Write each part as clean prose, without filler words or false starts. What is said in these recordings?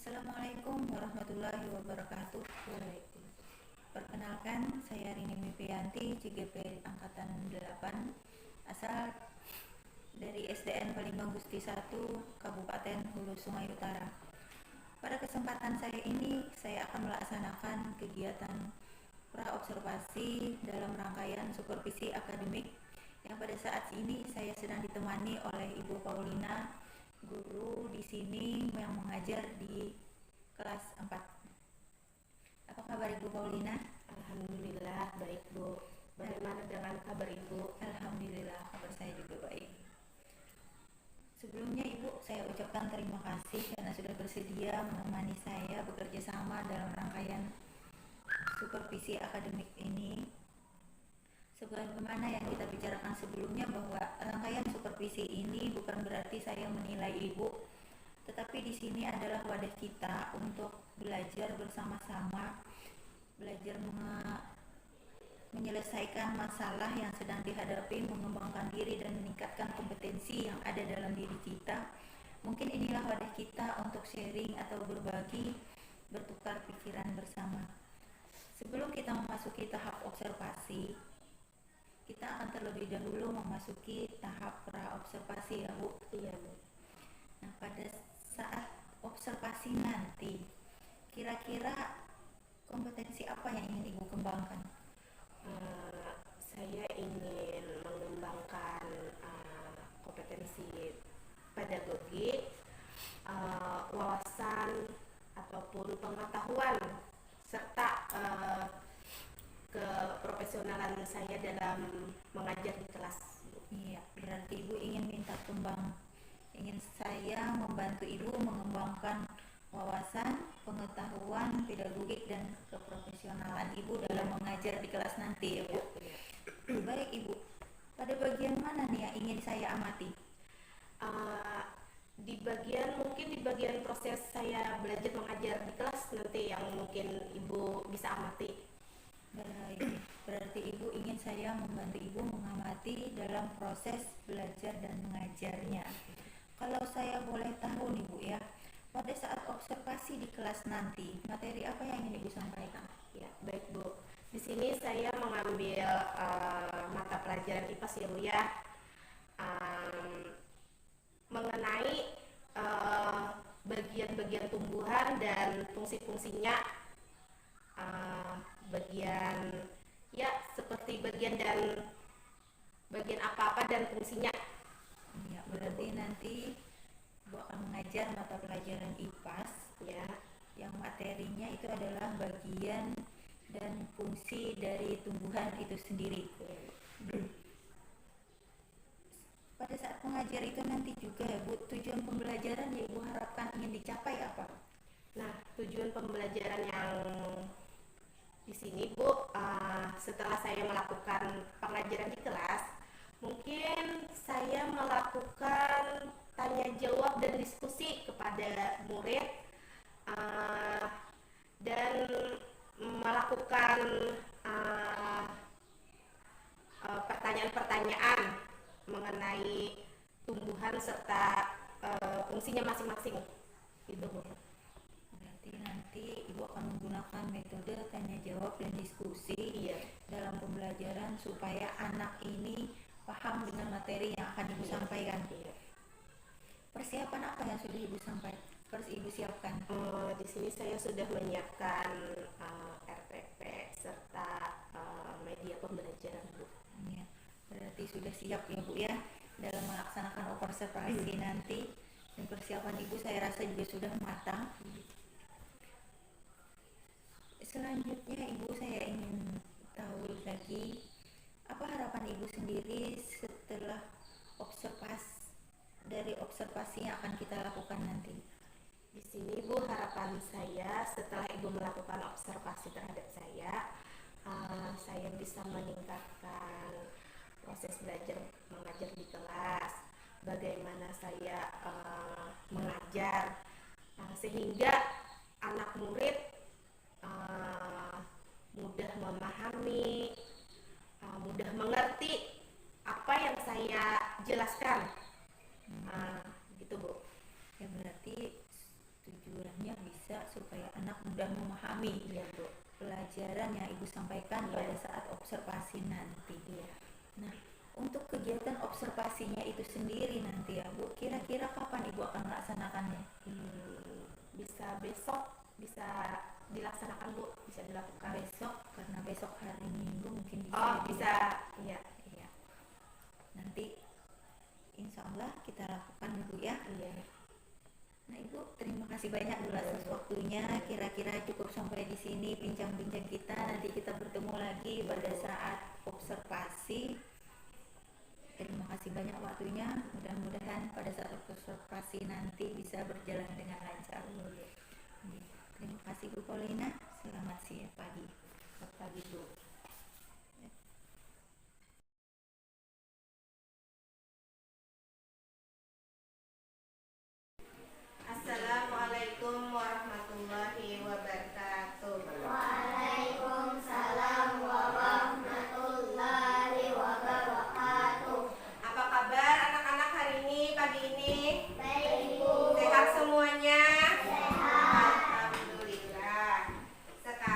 Assalamualaikum warahmatullahi wabarakatuh. Perkenalkan, saya Rini Mipianti, CGP Angkatan 8, asal dari SDN Palembang Gusti 1, Kabupaten Hulu Sungai Utara. Pada kesempatan saya ini, saya akan melaksanakan kegiatan praobservasi dalam rangkaian supervisi akademik yang pada saat ini saya sedang ditemani oleh Ibu Paulina, guru di sini yang mengajar di kelas 4. Apa kabar Ibu Paulina? Alhamdulillah baik Bu. Bagaimana dengan kabar Ibu? Alhamdulillah kabar saya juga baik. Sebelumnya Ibu, saya ucapkan terima kasih karena sudah bersedia menemani saya bekerja sama dalam rangkaian supervisi akademik ini. Sebagaimana yang kita bicarakan sebelumnya, bahwa rangkaian supervisi ini bukan berarti saya menilai Ibu, tetapi di sini adalah wadah kita untuk belajar bersama-sama, belajar menyelesaikan masalah yang sedang dihadapi, mengembangkan diri dan meningkatkan kompetensi yang ada dalam diri kita. Mungkin inilah wadah kita untuk sharing atau berbagi, bertukar pikiran bersama. Sebelum kita memasuki tahap observasi, kita akan terlebih dahulu memasuki tahap praobservasi ya Bu. Iya Bu. Nah, pada saat observasi nanti, kira-kira kompetensi apa yang ingin Ibu kembangkan? Saya ingin mengembangkan kompetensi pedagogi, wawasan ataupun pengetahuan serta keprofesionalan saya dalam mengajar di kelas. Iya, berarti Ibu ingin minta ingin saya membantu Ibu mengembangkan wawasan, pengetahuan, pedagogik dan keprofesionalan Ibu dalam mengajar di kelas nanti ya Bu. Baik Ibu, pada bagian mana nih yang ingin saya amati? Mungkin di bagian proses saya belajar mengajar di kelas nanti yang mungkin Ibu bisa amati. Baik, berarti Ibu ingin saya membantu Ibu mengamati dalam proses belajar dan mengajarnya. Kalau saya boleh tahu nih Bu ya, pada saat observasi di kelas nanti, materi apa yang ingin Ibu sampaikan? Ya, baik Bu. Di sini saya mengambil mata pelajaran IPAS ya Bu ya, mengenai bagian-bagian tumbuhan dan fungsi-fungsinya, bagian ya seperti bagian apa-apa dan fungsinya. Ya, berarti nanti Ibu akan mengajar mata pelajaran IPAS Ya, yang materinya itu adalah bagian dan fungsi dari tumbuhan itu sendiri. Pada saat mengajar itu nanti juga ya Bu, tujuan pembelajaran yang Ibu harapkan ingin dicapai apa? nah tujuan pembelajaran yang di sini Bu, setelah saya melakukan pengajaran di kelas, mungkin saya melakukan tanya jawab dan diskusi kepada murid, dan melakukan pertanyaan-pertanyaan mengenai tumbuhan serta fungsinya masing-masing. Itu Bu. Berarti nanti Ibu akan menggunakan metode tanya jawab dan diskusi Iya. dalam pembelajaran supaya anak ini paham dengan materi yang akan Ibu sampaikan. Iya. Persiapan apa yang sudah Ibu sampaikan? Harus Ibu siapkan? Di sini saya sudah menyiapkan RPP serta media pembelajaran Bu. Ya, berarti sudah siap ya Bu ya dalam melaksanakan observasi nanti, dan persiapan Ibu saya rasa juga sudah matang. Selanjutnya Ibu, saya ingin tahu lagi apa harapan Ibu sendiri setelah observasi yang akan kita lakukan nanti. Di sini Bu, harapan saya setelah Ibu melakukan observasi terhadap saya bisa meningkatkan proses belajar mengajar di kelas, bagaimana saya mengajar, sehingga anak murid mudah memahami, mudah mengerti apa yang saya jelaskan. Gitu Bu. Ya berarti tujuannya bisa membaca supaya anak mudah memahami Iya, Bu. pelajaran yang Ibu sampaikan pada saat observasi nanti. Iya. Nah, untuk kegiatan observasinya itu sendiri nanti ya Bu, kira-kira kapan Ibu akan melaksanakannya? Bisa besok, bisa dilaksanakan, Bu, bisa dilakukan. Besok, karena besok hari Minggu mungkin bisa. Oh, bisa. Iya. Iya. Nanti insya Allah kita lakukan Ibu ya. Iya. Nah Ibu, terima kasih banyak dulu atas waktunya. Kira-kira cukup sampai di sini bincang-bincang kita. Nanti kita bertemu lagi pada saat observasi. Terima kasih banyak waktunya. Mudah-mudahan pada saat observasi nanti bisa berjalan dengan lancar. Terima kasih Bu Paulina. Selamat siang pagi. Selamat pagi, Bu. Assalamualaikum warahmatullahi wabarakatuh. Waalaikumsalam warahmatullahi wabarakatuh. Apa kabar anak-anak hari ini, pagi ini? Baik, Bu. Sehat semuanya? Sehat. Alhamdulillah. Sekarang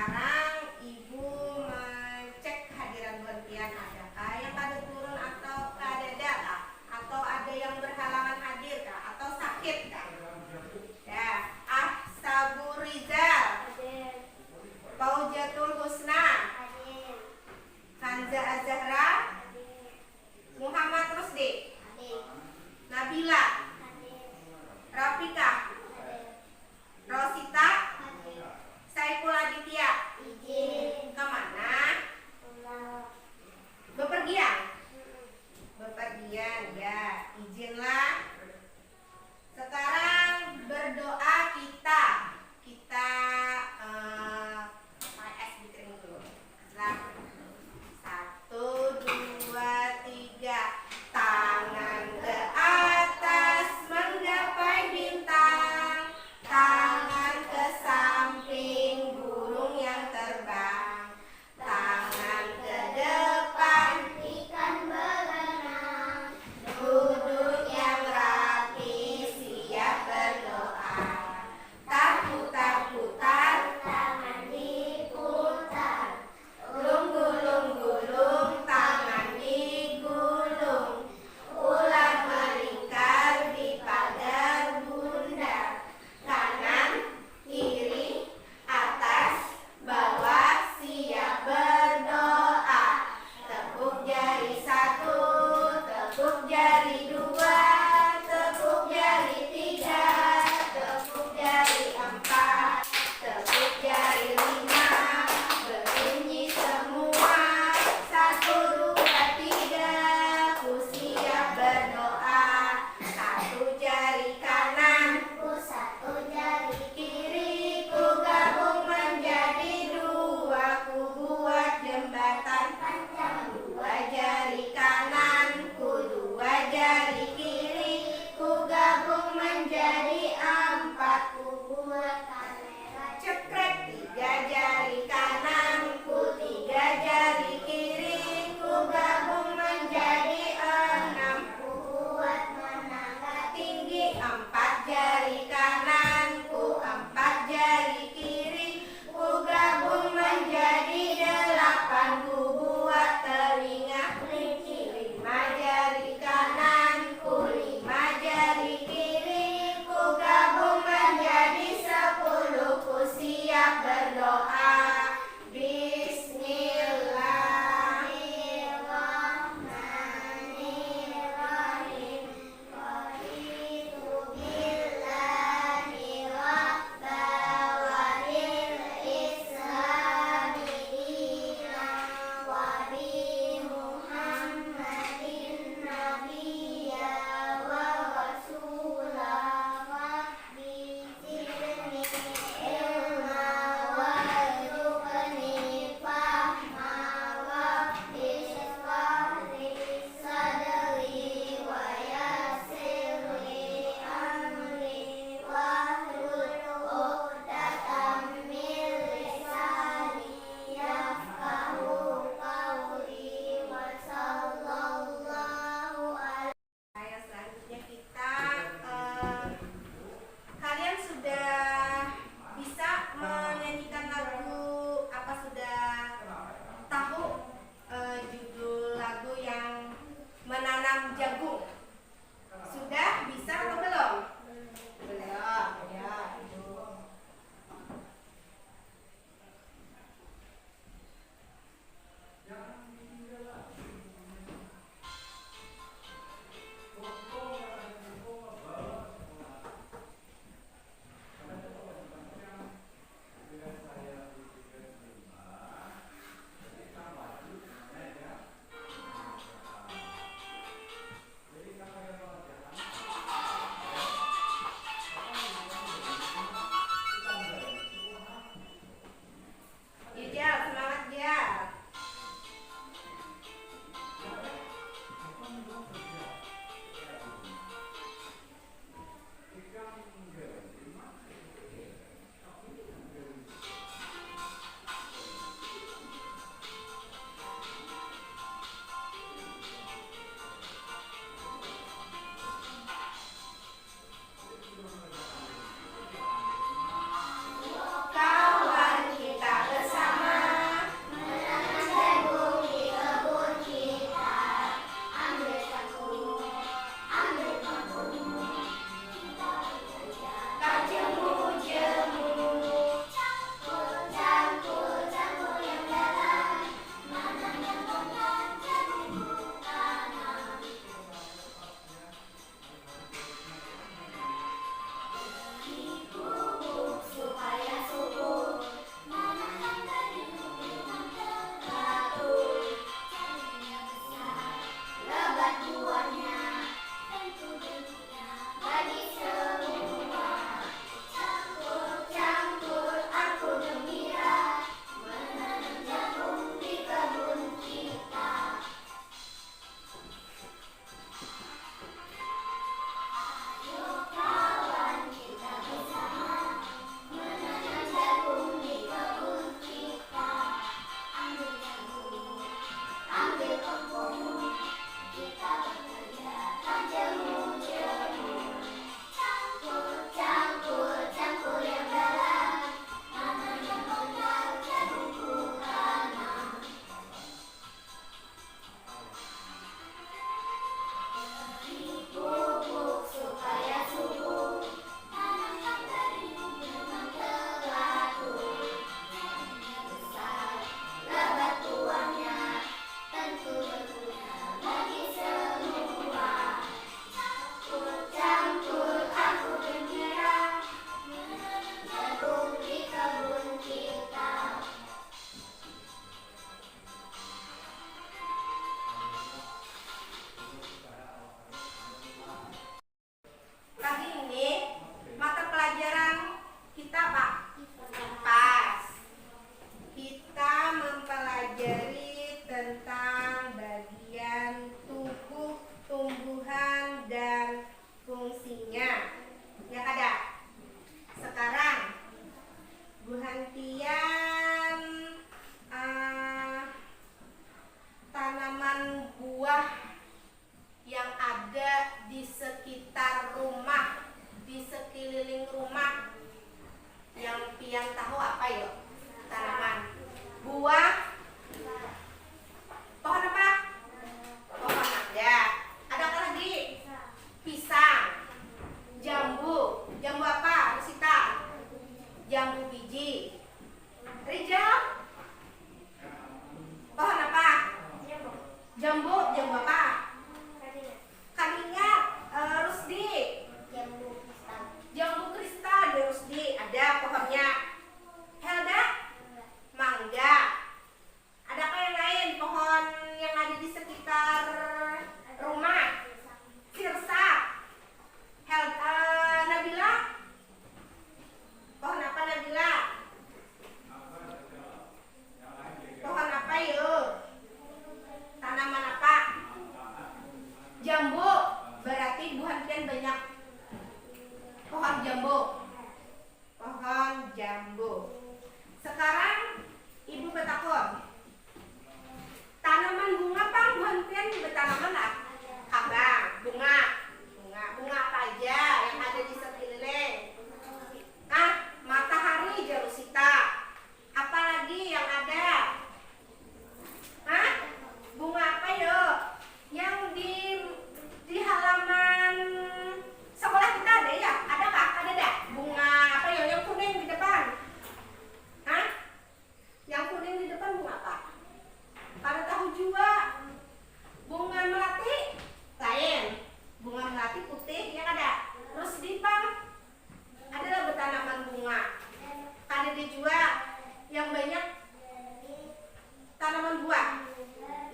tanaman buah?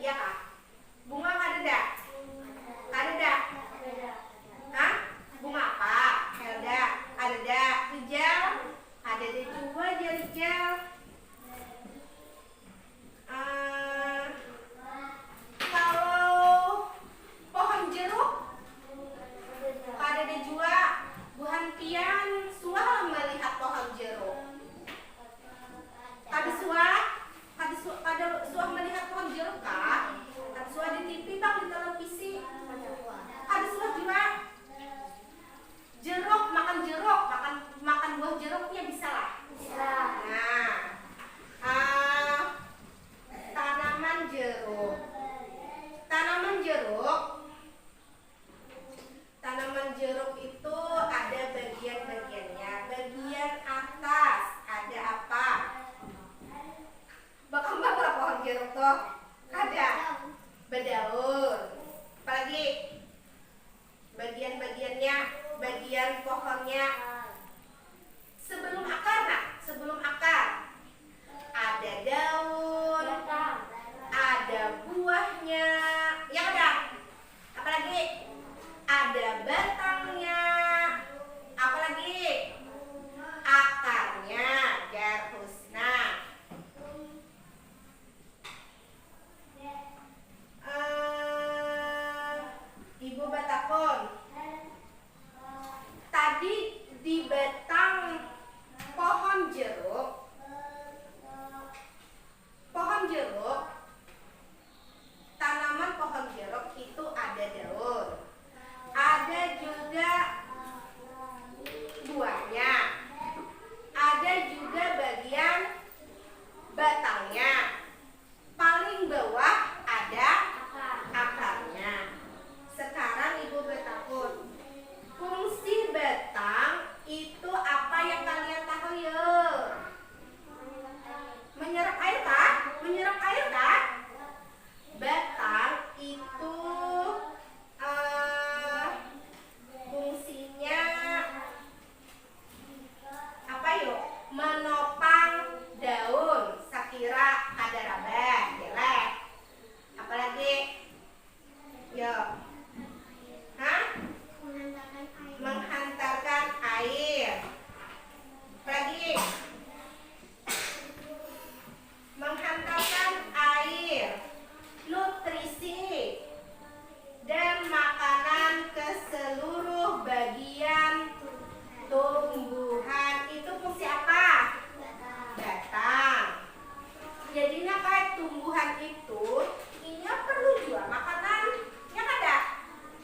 Iya kak? Bunga ada dak? Ada dak? Hah? Bunga apa? Helda, ada dak? Hijau? Ada deh juga hijau. Kalau pohon jeruk, ada deh juga. Buhan pian suah melihat pohon jeruk. Kada suah melihat pohon jeruk kak? Kada suah di TV bang, di televisi. Kada suah juga. Jeruk, makan buah jeruknya bisa lah. Nah, tanaman jeruk. Tanaman jeruk itu ada bagian-bagiannya. Bagian atas ada apa? Berkembang lah pohon jeruk tuh. Ada berdaun. Apalagi bagian-bagiannya, bagian pohonnya. Sebelum akar nak, sebelum akar ada daun, ada buahnya, ya ada. Apalagi ada batangnya, apalagi akarnya, jarhusna. Ibu batakon, tadi di batang pohon jeruk, tanaman pohon jeruk itu ada daun, ada juga buahnya, ada juga bagian batangnya, paling bawah ada akarnya. Sekarang ibu bertakun, fungsi batang itu apa yang kalian tahu yuk? Menyerap air kah? Menyerap air kah? Batang itu fungsinya apa yuk? Menopang daun. Sakira ada rabah, jelek. Apalagi? Yuk. Hah? Menghantarkan air. Apalagi? Menghantarkan air, nutrisi, dan makanan ke seluruh bagian tumbuhan. Itu fungsi apa? Batang. Jadinya kayak tumbuhan itu ini perlu juga makanan, ya ada.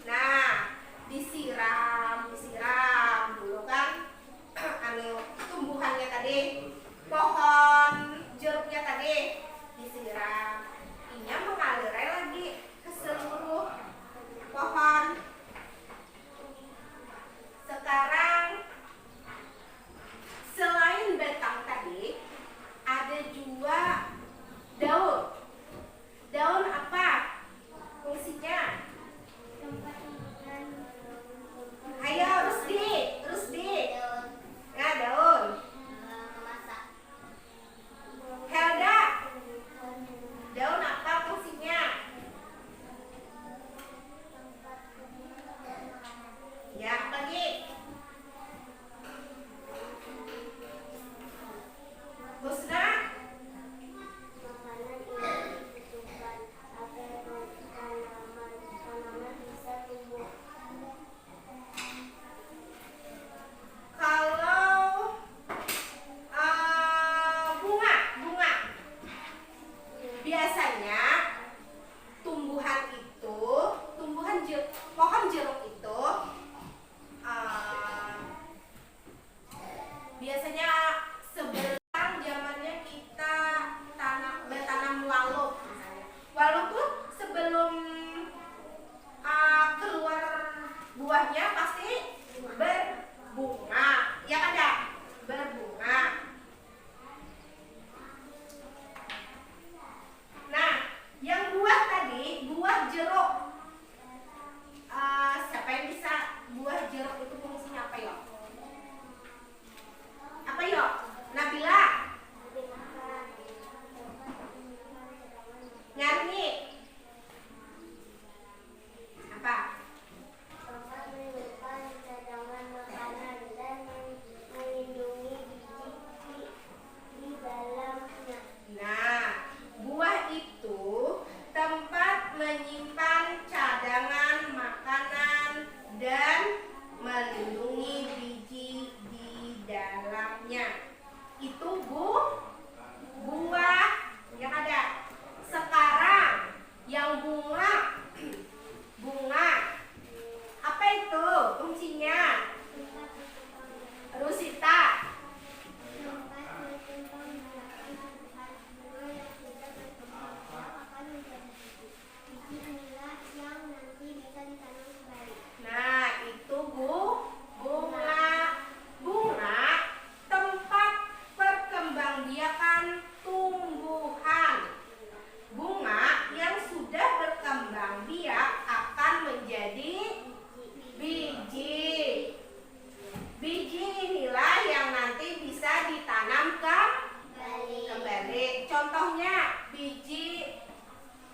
Nah, disiram dulu kan tumbuhannya tadi, pohon jeruknya tadi disiram, ini mengalir lagi ke seluruh pohon. Sekarang selain batang tadi ada juga daun. Daun apa fungsinya? Ayo Rusdi. Nah, daun. Helda, daun apa fungsinya? Ya, lagi. Husna, kalau bunga biasanya pohon jeruk itu biasanya sebelum zamannya kita bertanam walu misalnya. Walu tuh sebelum keluar buahnya pasti berbunga, ya kan ya? Berbunga. Nah,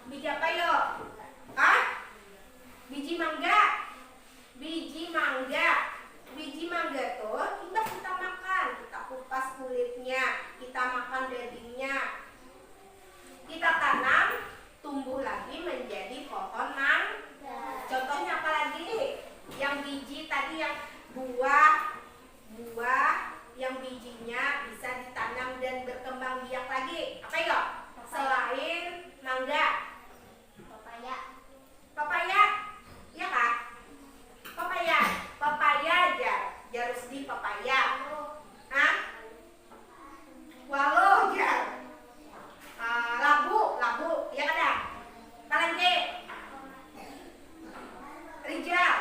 Biji apa yuk? Hah? Biji mangga. Biji mangga. Biji mangga tuh kita makan, kita kupas kulitnya, kita makan dagingnya. Kita tanam, tumbuh lagi menjadi pohon mangga. Contohnya apa lagi? Yang biji tadi yang buah yang bijinya bisa ditanam dan berkembang biak lagi. Apa yuk? Selain mangga. Pepaya. Papaya, ya kak? Papaya jarus di papaya. Hah? Waluh jar. Labu, ya kan? Talengke, rijal.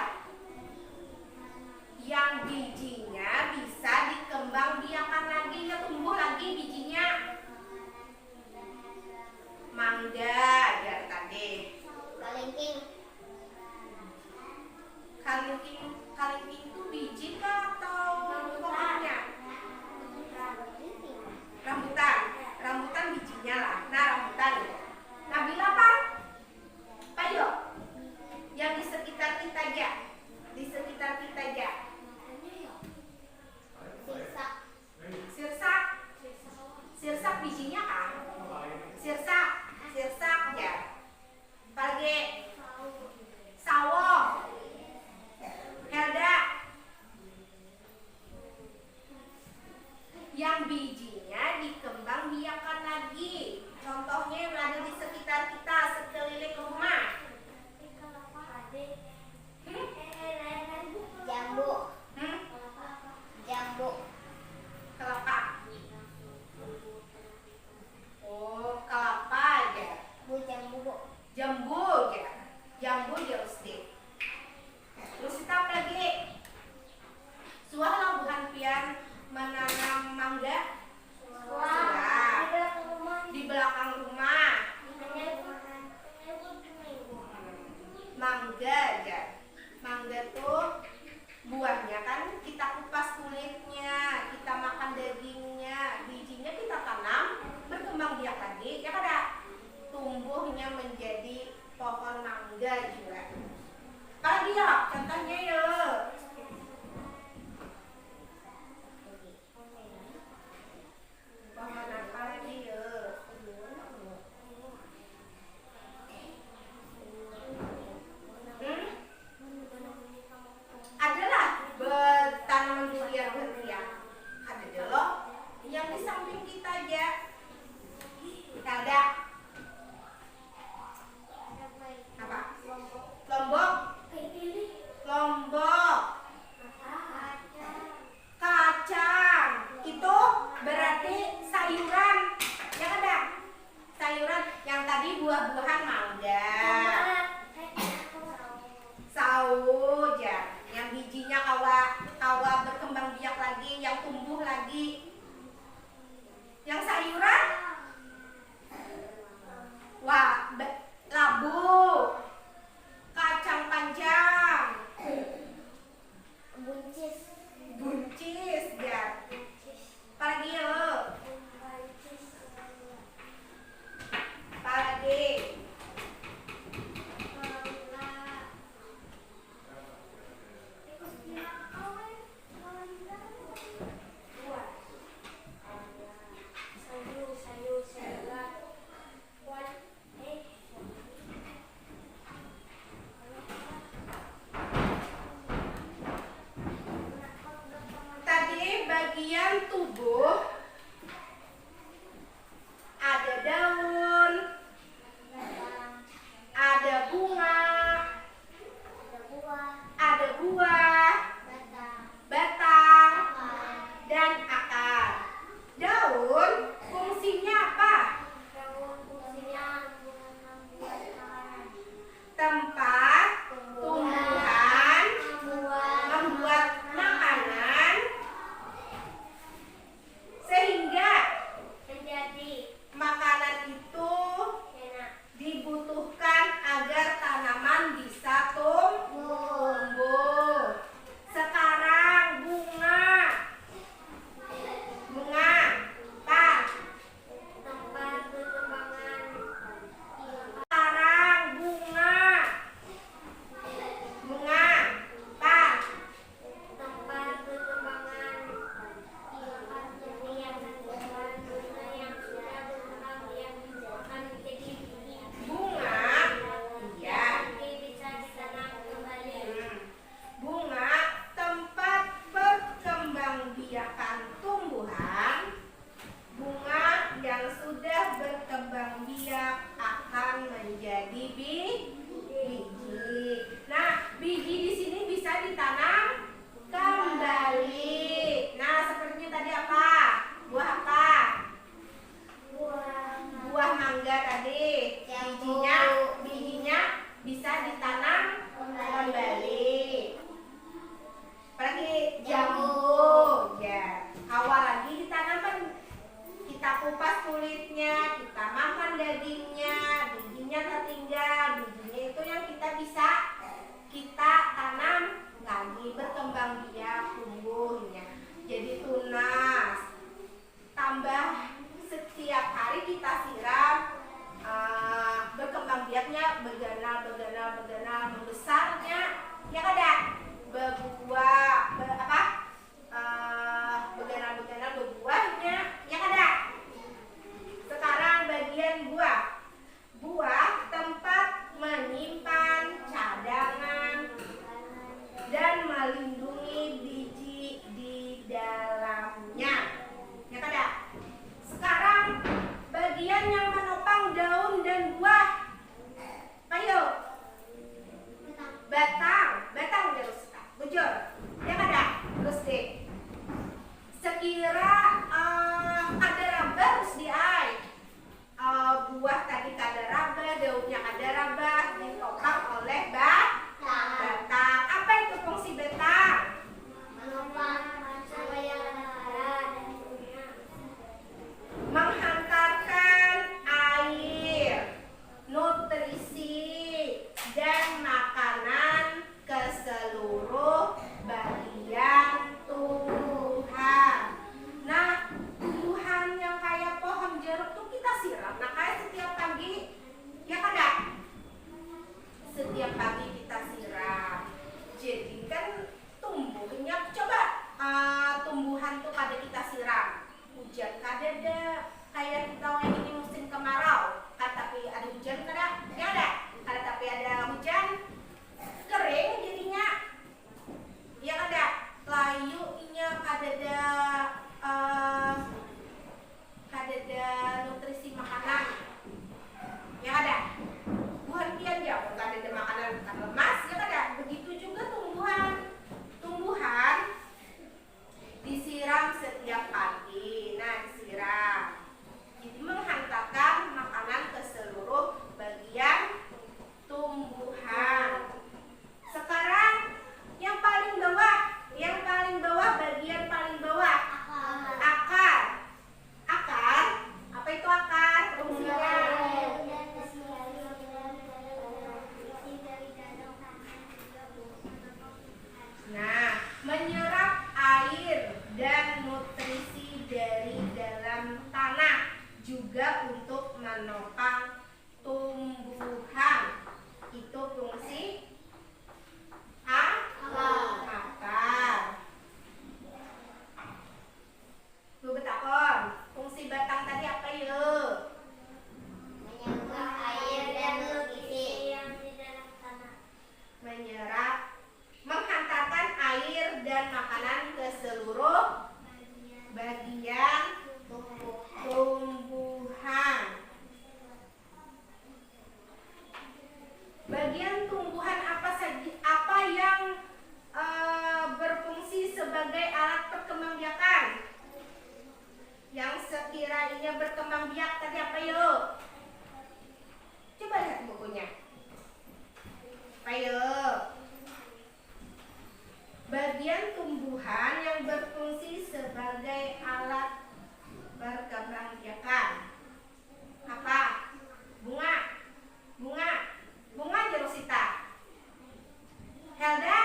Yang bijinya bisa dikembang biakan lagi, ya tumbuh lagi bijinya. Mangga jar tadi. Kalengking itu biji kah atau pokoknya? Rambutan bijinya lah. Nah, rambutan. Nabila apa? Ayo. Yang di sekitar kita aja. Sirsak bijinya kan? Sirsak ya. Apalagi? Sawo. Helda. Yang bijinya dikembang biakan lagi. Contohnya yang ada di sekitar kita, sekeliling rumah. Jambu. Kelapa. Oh, kelapa aja. Jambu aja. Jambu jeruk stick. Terus kita apa lagi? Suah lambuhan pian menanam mangga. Di belakang rumah. Mangga aja. Mangga tuh buahnya kan kita kupas kulitnya, kita makan dagingnya, bijinya kita tanam, berkembang biak lagi, ya kan? Tumbuhnya menjadi pohon mangga juga. Kalau dia contohnya yuk. Pohon apa lagi yuk? Adalah tanaman durian berlian. Ada dulu yang di samping kita aja. Ada apa? Lombok. Kacang. Itu berarti sayuran. Yang ada sayuran yang tadi buah-buahan mangga. Sawo ya, yang bijinya kawa berkembang biak lagi, yang tumbuh lagi. Yang sayuran, wah, labu, kacang panjang, buncis ya. Apalagi yuk? Apalagi? mangga tadi, bijinya bisa ditanam kembali. Apalagi jambu, ya. Awal lagi ditanam kan kita kupas kulitnya, kita makan dagingnya, bijinya tertinggal. Bijinya itu yang kita bisa kita tanam lagi, berkembang biak, tumbuhnya jadi tunas. Tambah setiap hari kita siram, berkembang biaknya berganal membesarnya, ya kada berbuah berganal berbuahnya, ya kada. Sekarang bagian buah tempat menyimpan cadangan dan melindungi biji di dalamnya, ya kada. Sekarang bagian yang menopang daun dan buah, ayo batang terus bujur, ya kada. Terus deh sekira ada raba harus diai, buah tadi kada raba, daunnya kada raba, ditopang oleh batang. Apa itu fungsi batang? Menghantarkan air, nutrisi, dan makanan ke seluruh bagian tumbuhan. Nah, tumbuhan yang kayak pohon jeruk tuh kita siram, nah kayak setiap pagi, ya kada? Setiap pagi kita siram. Jadi kan tumbuhnya, coba tumbuhan tuh kada kita siram, hujan kada ada, kayak kita ini musim kemarau, tapi ada hujan kada? Ya ada. Kada tapi ada hujan, kering jadinya, ya kada. Layunya kada ada nutrisi makanan, ya kada. Buah pian ya, kada ada makanan, kan lemas, ya kada. Begitu juga tumbuhan disiram setiap pagi. Nah, disiram jadi menghantarkan makanan ke seluruh bagian tumbuhan. Sekarang yang paling bawah, bagian paling bawah, akar. Apa itu akar? Fungsinya menyerap air dan nutrisi dari dalam tanah, juga untuk menopang tumbuhan. Itu fungsi akar. Tuh betakon, fungsi batang tadi apa yuk? Menyerap air dan nutrisi yang di dalam tanah. Menghantarkan air dan makanan ke seluruh bagian tumbuhan. Bagian tumbuhan apa yang berfungsi sebagai alat perkembangbiakan? Yang sekiranya berkembang biak tadi apa yuk? Coba lihat bukunya. Ayo. Bagian tumbuhan yang berfungsi sebagai alat perkembangbiakan. Apa? Bunga Jerosita. Helda?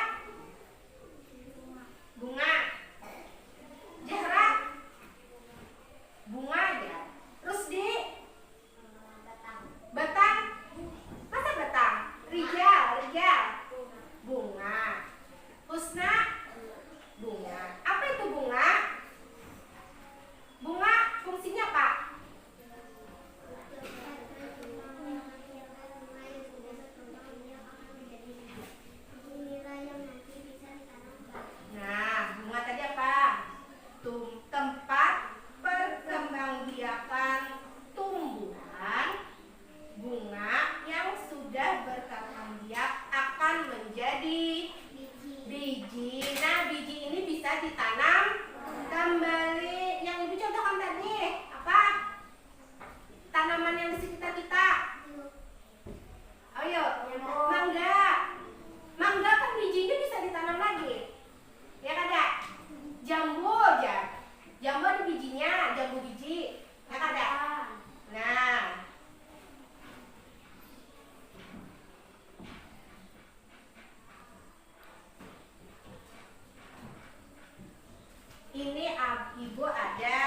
Bunga. Zahra? Bunga aja. Rusdi? Batang? Masa batang? Rijal. Bunga. Husna? Bunga. Apa itu bunga? Bunga fungsinya apa? yang di sekitar kita? Ayo, mangga. Mangga kan bijinya bisa ditanam lagi. Ya kada? Jambu aja. Jambu ada bijinya, jambu biji. Ya kada? Nah, ini ibu ada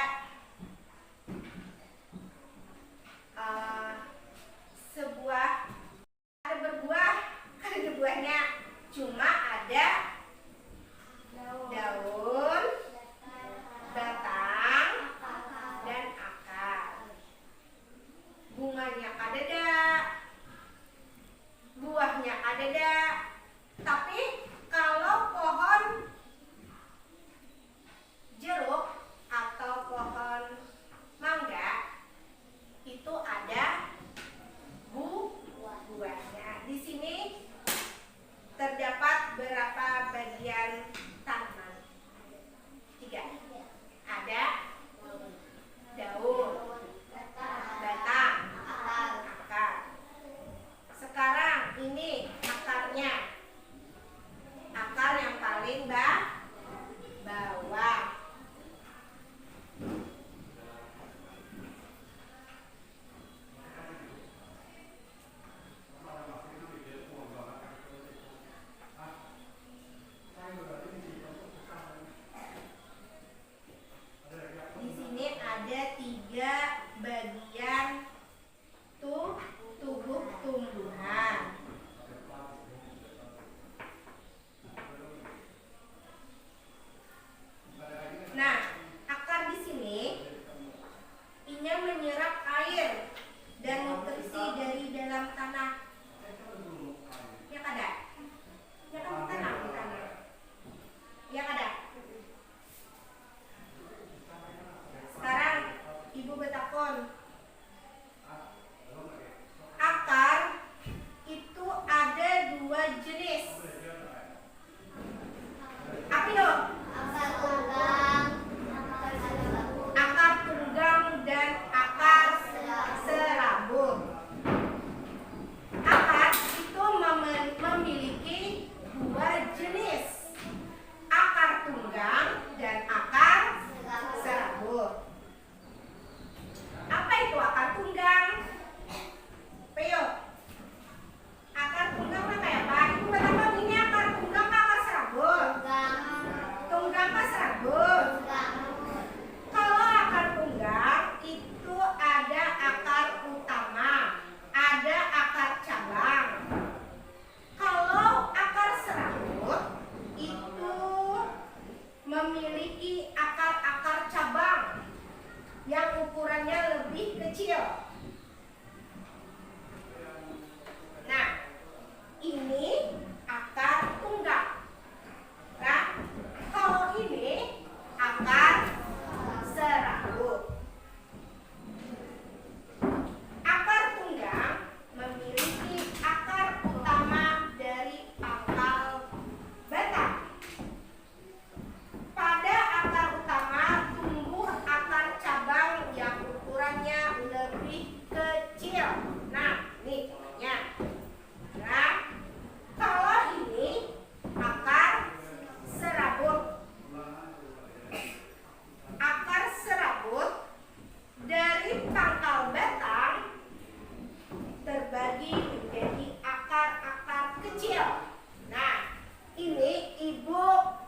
sebuah, ada berbuah, ada buahnya, cuma ada daun, batang, dan akar. Bunganya kadeda, buahnya kadeda. Tapi kalau pohon jeruk atau pohon mangga itu ada buahnya. Di sini terdapat berapa bagian tanaman? 3. Ada daun, batang, akar. Sekarang ini akarnya. Akar yang paling bawah. Di sini ada 3 bagian tubuh tumbuhan. Nah, akar di sini ini menyerap air dan nutrisi dari dalam tanah. Ya kada? Ya kan tanam di tanah. Ya kada? Sekarang ibu betakon. Akar itu ada 2 jenis. Apa itu? Akar tunggang dan akar serabut. Akar itu memiliki 2 jenis. Akar tunggang dan akar serabut. Apa itu akar tunggang? Peyo. Akar tunggang apa ya, Pak? Ibu betapa ini akar tunggang apa akar serabut? Tunggang apa serabut? Kalau akar tunggang itu ada akar utama, ada akar cabang. Kalau akar serabut itu memiliki akar-akar cabang yang ukurannya lebih kecil. Nah, ini akar tunggang. Nah, kalau ini akar serabut. Akar tunggang memiliki akar utama dari pangkal batang. Pada akar utama tumbuh akar cabang yang ukurannya lebih kecil. Nah, ini contohnya. Nah, kalau ini akar serabut. Akar serabut dari pangkal batang terbagi menjadi akar-akar kecil. Nah, ini ibu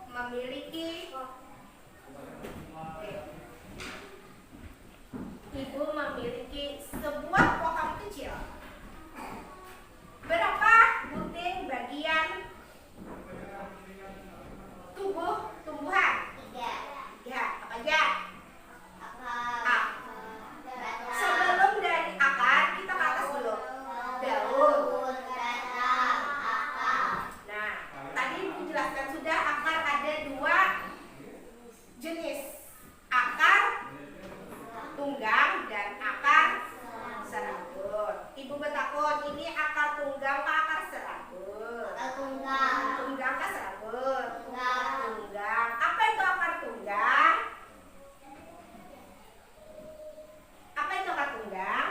memiliki sebuah pohon kecil. Berapa gunting bagian tumbuhan? 3. Apa aja? Sebelum dari akar kita ke atas dulu. Daun. Nah, tadi ibu jelaskan sudah akar ada 2 jenis. Akar tunggang dan akar serabut. Ibu betakon, ini akar tunggang apa akar serabut? Tunggang apa serabut? Tunggang. Apa itu akar tunggang? Apa itu akar tunggang?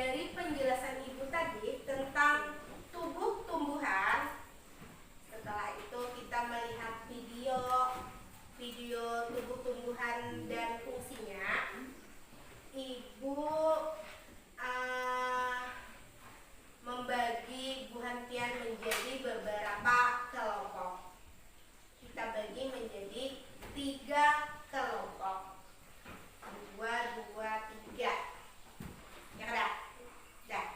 dari penjelasan ibu tadi tentang tubuh tumbuhan, setelah itu kita melihat video tubuh tumbuhan dan fungsinya. Ibu membagi buhantian menjadi beberapa kelompok. Kita bagi menjadi 3 kelompok. 2, 2, 3. Ya kan? Dah.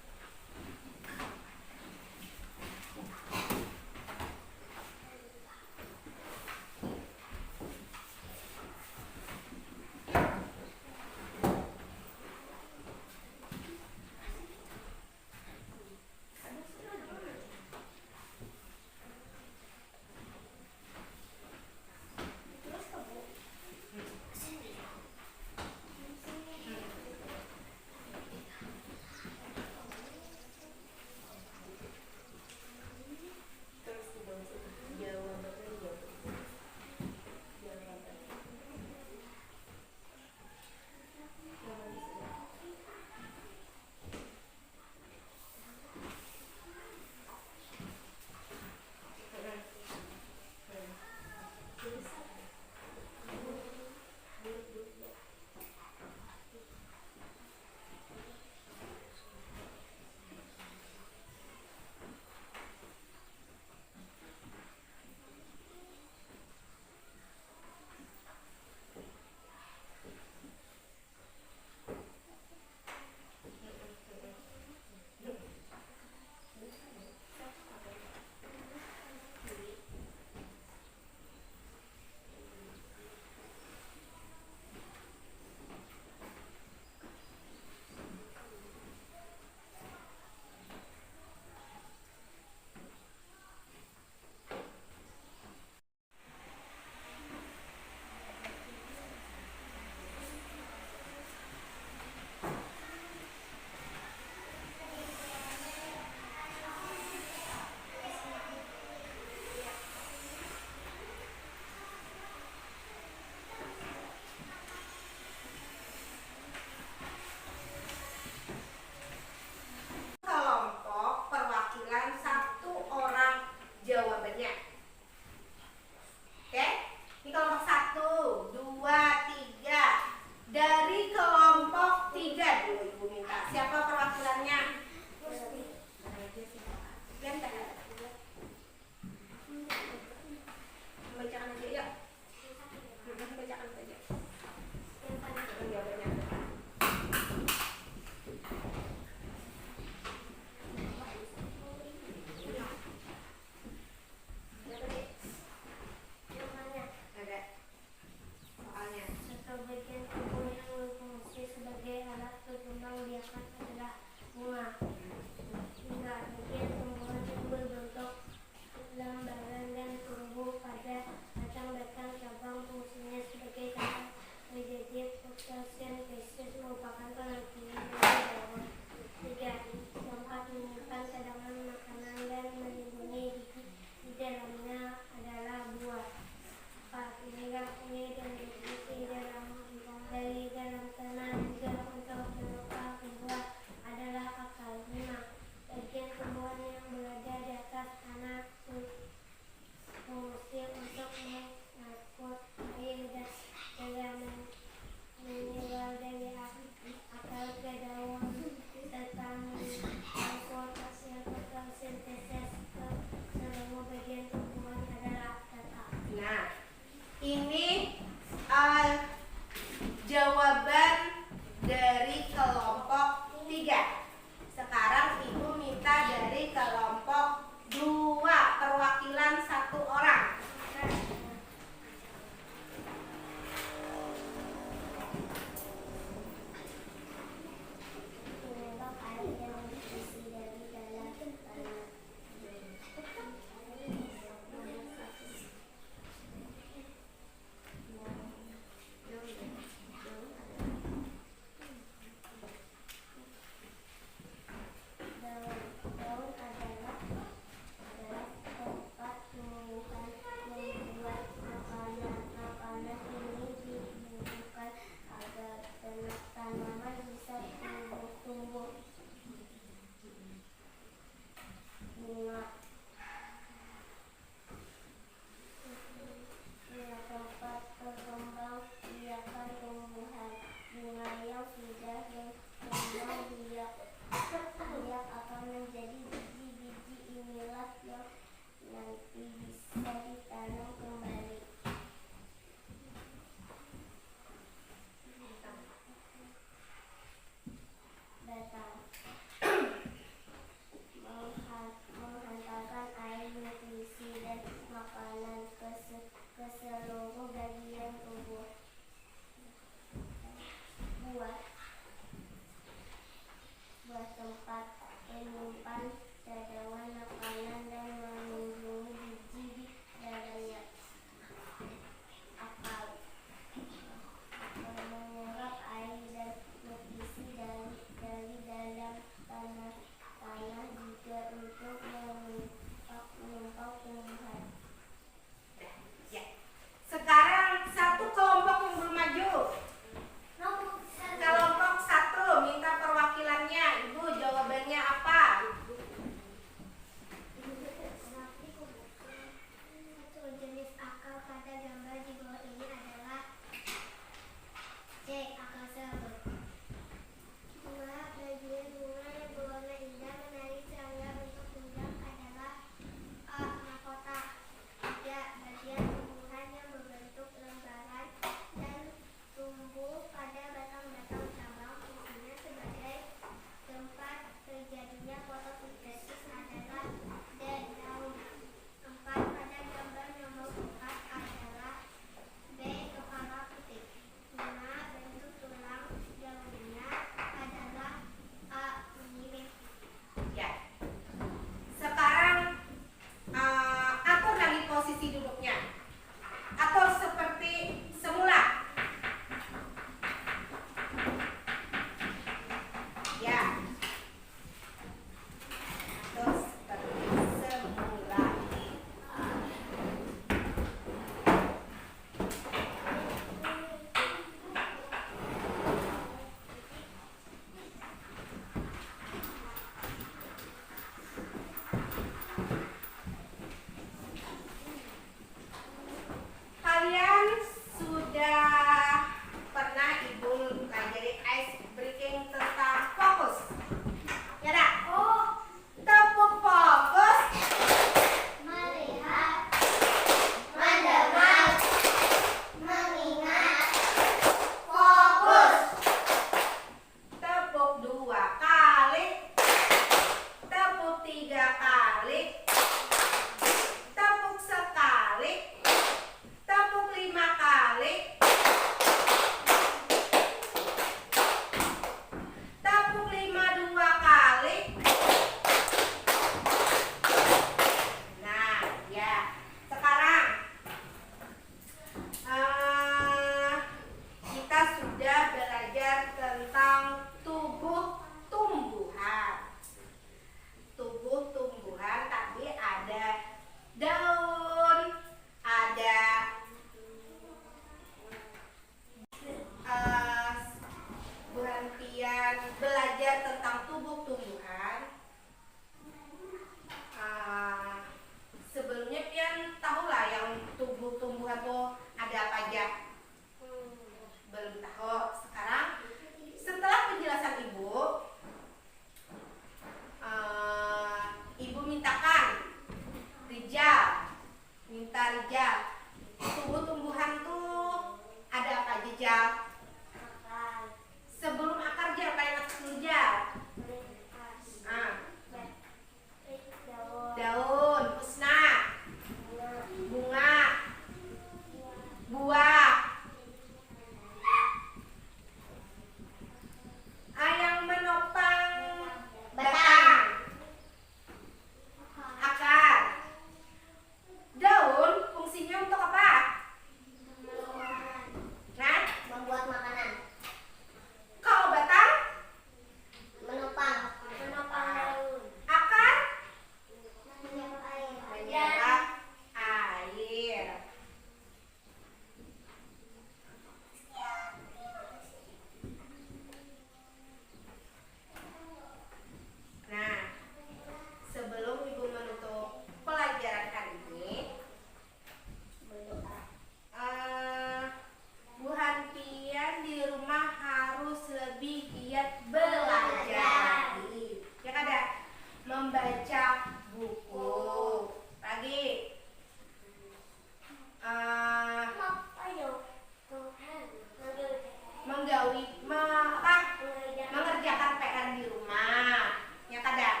mengerjakan PR di rumah, ya kada,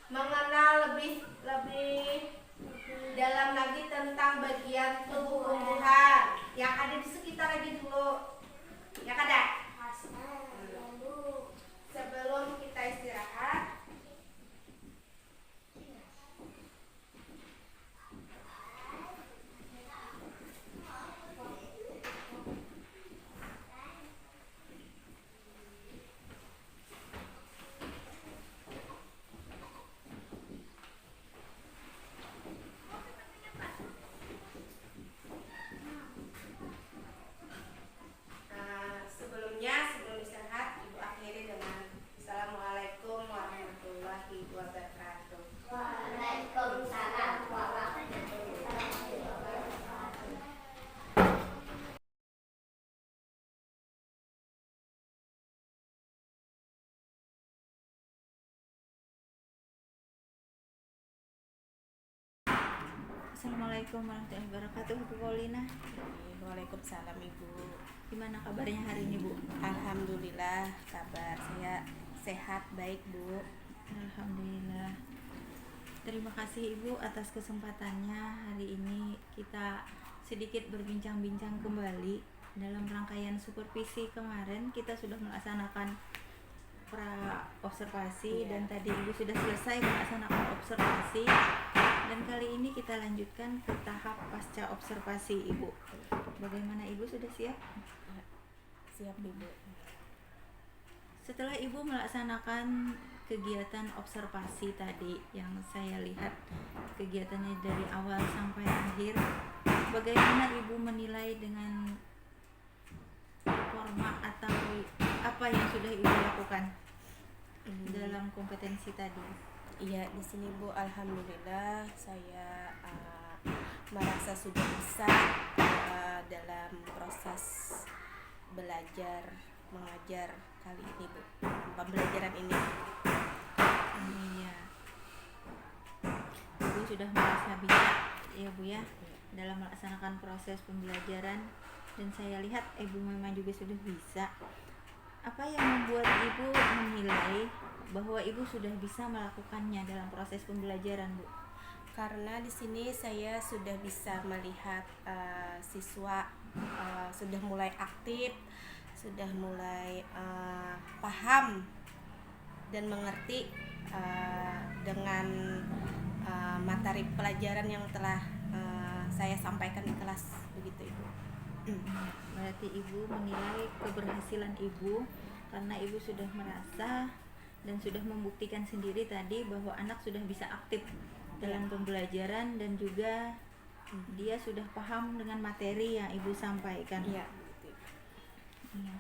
mengenal lebih dalam lagi tentang bagian tubuh tumbuhan yang ada di sekitar lagi dulu, ya kada. Sebelum kita istirahat, sebelum istirahat, Ibu akhiri dengan Assalamualaikum warahmatullahi wabarakatuh. Waalaikumsalam warahmatullahi wabarakatuh. Assalamualaikum warahmatullahi wabarakatuh, Bu Paulina. Waalaikumsalam Ibu. Gimana kabarnya hari ini, Bu? Alhamdulillah, kabar saya sehat baik Bu. Alhamdulillah. Terima kasih Ibu atas kesempatannya. Hari ini kita sedikit berbincang-bincang kembali. Dalam rangkaian supervisi kemarin kita sudah melaksanakan pra observasi dan tadi Ibu sudah selesai melaksanakan observasi, dan kali ini kita lanjutkan ke tahap pasca observasi Ibu. Bagaimana Ibu, sudah siap? Siap Ibu. Setelah Ibu melaksanakan kegiatan observasi tadi yang saya lihat kegiatannya dari awal sampai akhir, bagaimana Ibu menilai dengan format atau apa yang sudah Ibu lakukan dalam kompetensi tadi? Iya, di sini Bu, alhamdulillah saya merasa sudah bisa dalam proses belajar mengajar kali ini Bu, pembelajaran ini. Iya, Ibu sudah merasa bisa ya Bu ya dalam melaksanakan proses pembelajaran, dan saya lihat Ibu memang juga sudah bisa. Apa yang membuat Ibu menilai bahwa Ibu sudah bisa melakukannya dalam proses pembelajaran, Bu? Karena di sini saya sudah bisa melihat siswa sudah mulai aktif, sudah mulai paham dan mengerti dengan materi pelajaran yang telah saya sampaikan di kelas, begitu Ibu. Berarti Ibu menilai keberhasilan Ibu karena Ibu sudah merasa dan sudah membuktikan sendiri tadi bahwa anak sudah bisa aktif dalam pembelajaran dan juga dia sudah paham dengan materi yang Ibu sampaikan. Iya. Iya.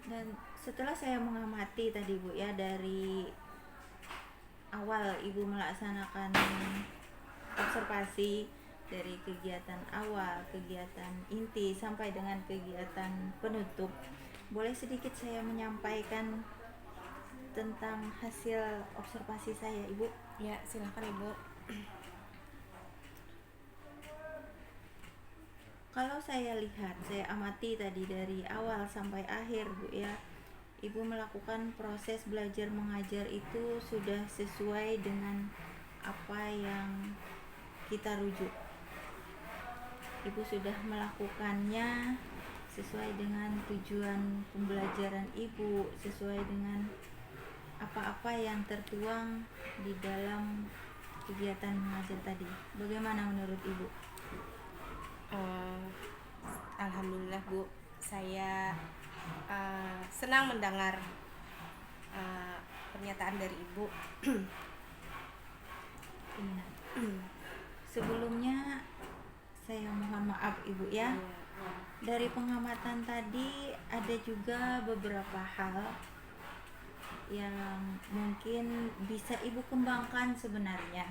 Dan setelah saya mengamati tadi Bu ya, dari awal Ibu melaksanakan observasi dari kegiatan awal, kegiatan inti sampai dengan kegiatan penutup, boleh sedikit saya menyampaikan tentang hasil observasi saya, Ibu? Ya, silakan Ibu. Kalau saya lihat, saya amati tadi dari awal sampai akhir Bu ya, Ibu melakukan proses belajar mengajar itu sudah sesuai dengan apa yang kita rujuk. Ibu sudah melakukannya sesuai dengan tujuan pembelajaran Ibu, sesuai dengan apa-apa yang tertuang di dalam kegiatan mengajar tadi. Bagaimana menurut Ibu? Alhamdulillah Bu, saya senang mendengar pernyataan dari Ibu. Iya. Sebelumnya saya mohon maaf Ibu ya. Dari pengamatan tadi ada juga beberapa hal yang mungkin bisa Ibu kembangkan sebenarnya.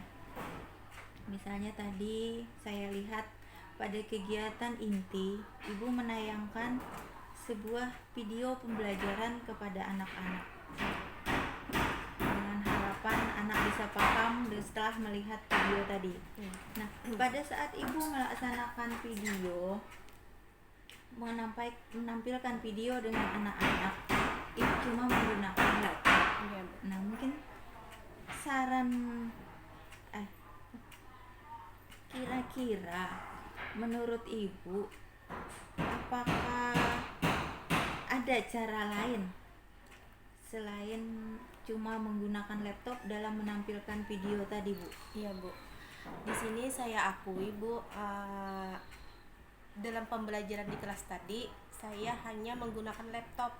Misalnya tadi saya lihat pada kegiatan inti, Ibu menayangkan sebuah video pembelajaran kepada anak-anak dengan harapan anak bisa paham setelah melihat video tadi. Nah, pada saat Ibu melaksanakan video, menampilkan video dengan anak-anak itu cuma menggunakan laptop. Iya, Bu. Nah, mungkin saran kira-kira menurut Ibu, apakah ada cara lain selain cuma menggunakan laptop dalam menampilkan video tadi, Bu? Iya, Bu. Di sini saya akui, Bu, dalam pembelajaran di kelas tadi saya hanya menggunakan laptop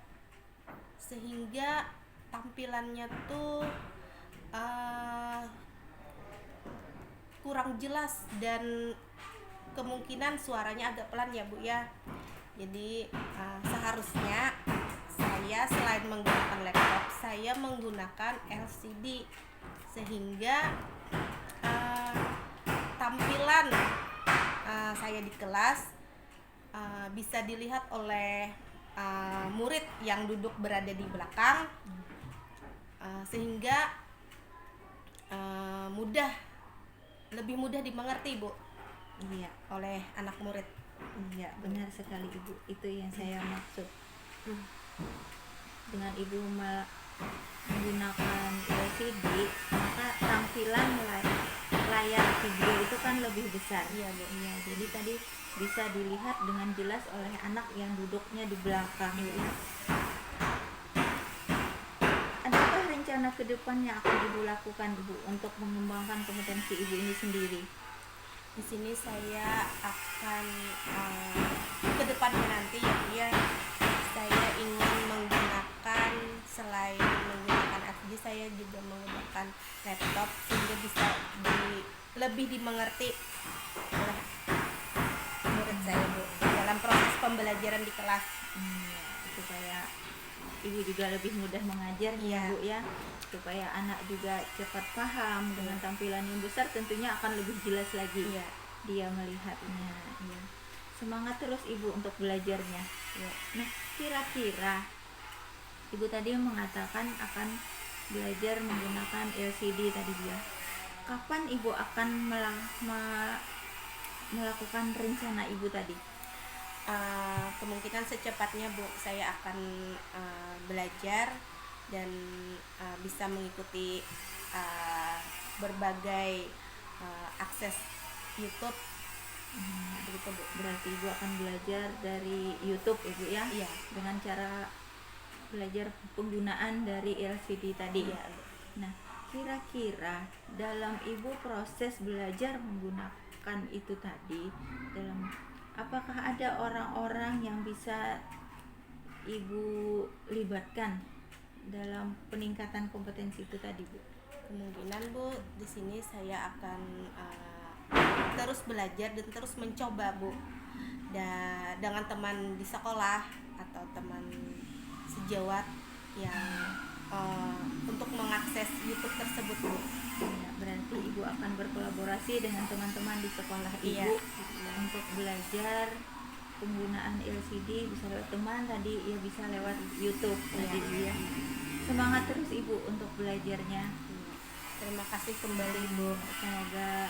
sehingga tampilannya tuh kurang jelas dan kemungkinan suaranya agak pelan ya, Bu ya. Jadi seharusnya saya selain menggunakan laptop, saya menggunakan LCD sehingga tampilan saya di kelas bisa dilihat oleh murid yang duduk berada di belakang, sehingga lebih mudah dimengerti, Bu, Iya, oleh anak murid. iya, benar sekali Ibu. Itu yang saya maksud. Dengan Ibu menggunakan LCD, maka tampilan layar video itu kan lebih besar. Iya, Bu. Iya, jadi tadi bisa dilihat dengan jelas oleh anak yang duduknya di belakang. Iya. Adakah rencana ke depan yang akan Ibu lakukan, Ibu, untuk mengembangkan kompetensi Ibu ini sendiri? Di sini saya akan ke depannya nanti ya, Bu ya, saya ingin menggunakan, selain menggunakan LCD, saya juga menggunakan laptop sehingga bisa lebih dimengerti oleh murid saya, Bu, dalam proses pembelajaran di kelas. Supaya Ibu juga lebih mudah mengajar Iya. Bu ya, supaya anak juga cepat paham. Dengan tampilan yang besar tentunya akan lebih jelas lagi Iya. dia melihatnya. Ya. Semangat terus Ibu untuk belajarnya. Iya. Nah, kira-kira Ibu tadi mengatakan akan belajar menggunakan LCD tadi dia. Kapan Ibu akan melakukan rencana Ibu tadi? Kemungkinan secepatnya, Bu, saya akan belajar dan bisa mengikuti berbagai akses YouTube. Begitu, Bu. Berarti Ibu akan belajar dari YouTube Ibu ya? Iya. Dengan cara belajar penggunaan dari LCD tadi. Iya, Bu. Nah, kira-kira dalam Ibu proses belajar menggunakan itu tadi, apakah ada orang-orang yang bisa Ibu libatkan dalam peningkatan kompetensi itu tadi, Bu? Kemungkinan, Bu, di sini saya akan terus belajar dan terus mencoba, Bu, dengan teman di sekolah atau teman sejawat yang untuk mengakses YouTube tersebut, Bu. Ya, berarti Ibu akan berkolaborasi dengan teman-teman di sekolah Iya. Ibu untuk belajar penggunaan LCD, bisa lewat teman tadi, ya bisa lewat YouTube tadi ya. Semangat terus Ibu untuk belajarnya. Terima kasih kembali, Bu. Semoga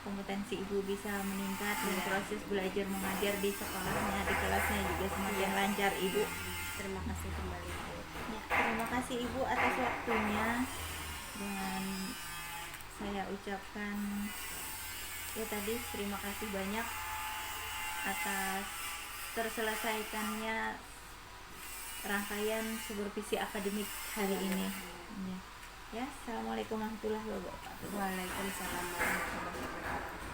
kompetensi Ibu bisa meningkat dan Iya. proses belajar mengajar di sekolahnya, di kelasnya juga semakin lancar Ibu. Terima kasih kembali, Bu. Ya, terima kasih Ibu atas waktunya. Dan saya ucapkan ya tadi terima kasih banyak atas terselesaikannya rangkaian supervisi akademik hari ini. Ya, assalamualaikum warahmatullahi wabarakatuh. Waalaikumsalam warahmatullahi wabarakatuh.